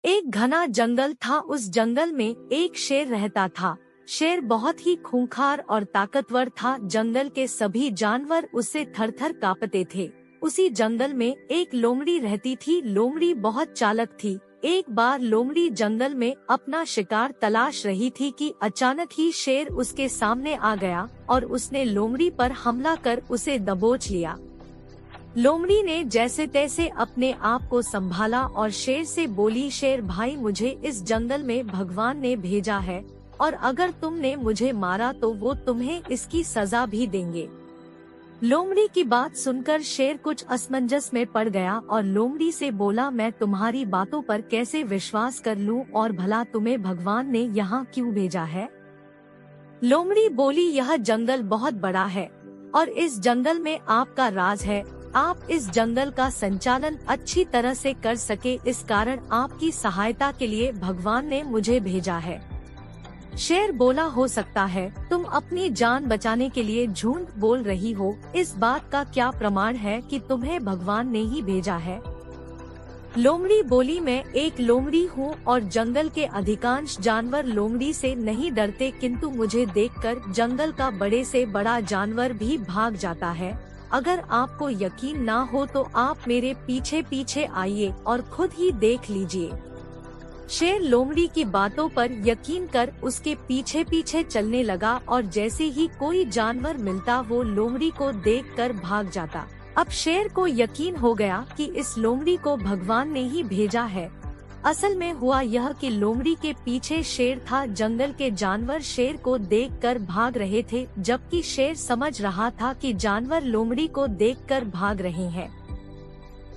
एक घना जंगल था। उस जंगल में एक शेर रहता था। शेर बहुत ही खूंखार और ताकतवर था। जंगल के सभी जानवर उससे थर-थर कांपते थे। उसी जंगल में एक लोमड़ी रहती थी। लोमड़ी बहुत चालाक थी। एक बार लोमड़ी जंगल में अपना शिकार तलाश रही थी कि अचानक ही शेर उसके सामने आ गया और उसने लोमड़ी पर हमला कर उसे दबोच लिया। लोमड़ी ने जैसे तैसे अपने आप को संभाला और शेर से बोली, शेर भाई, मुझे इस जंगल में भगवान ने भेजा है और अगर तुमने मुझे मारा तो वो तुम्हें इसकी सजा भी देंगे। लोमड़ी की बात सुनकर शेर कुछ असमंजस में पड़ गया और लोमड़ी से बोला, मैं तुम्हारी बातों पर कैसे विश्वास कर लूं और भला तुम्हें भगवान ने यहाँ क्यों भेजा है? लोमड़ी बोली, यह जंगल बहुत बड़ा है और इस जंगल में आपका राज है। आप इस जंगल का संचालन अच्छी तरह से कर सके, इस कारण आपकी सहायता के लिए भगवान ने मुझे भेजा है। शेर बोला, हो सकता है तुम अपनी जान बचाने के लिए झूठ बोल रही हो। इस बात का क्या प्रमाण है कि तुम्हें भगवान ने ही भेजा है? लोमड़ी बोली, मैं एक लोमड़ी हूँ और जंगल के अधिकांश जानवर लोमड़ी से नहीं डरते, किंतु मुझे देखकर जंगल का बड़े से बड़ा जानवर भी भाग जाता है। अगर आपको यकीन ना हो तो आप मेरे पीछे पीछे आइए और खुद ही देख लीजिए। शेर लोमड़ी की बातों पर यकीन कर उसके पीछे पीछे चलने लगा और जैसे ही कोई जानवर मिलता वो लोमड़ी को देखकर भाग जाता। अब शेर को यकीन हो गया कि इस लोमड़ी को भगवान ने ही भेजा है। असल में हुआ यह कि लोमड़ी के पीछे शेर था। जंगल के जानवर शेर को देखकर भाग रहे थे, जबकि शेर समझ रहा था कि जानवर लोमड़ी को देखकर भाग रहे हैं।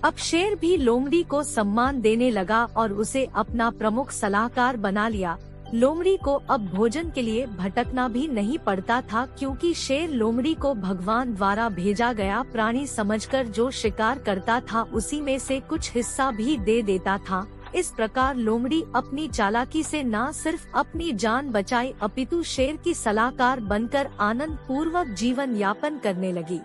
अब शेर भी लोमड़ी को सम्मान देने लगा और उसे अपना प्रमुख सलाहकार बना लिया। लोमड़ी को अब भोजन के लिए भटकना भी नहीं पड़ता था, क्योंकि शेर लोमड़ी को भगवान द्वारा भेजा गया प्राणी समझकर जो शिकार करता था उसी में से कुछ हिस्सा भी दे देता था। इस प्रकार लोमड़ी अपनी चालाकी से न सिर्फ अपनी जान बचाई अपितु शेर की सलाहकार बनकर आनंद पूर्वक जीवन यापन करने लगी।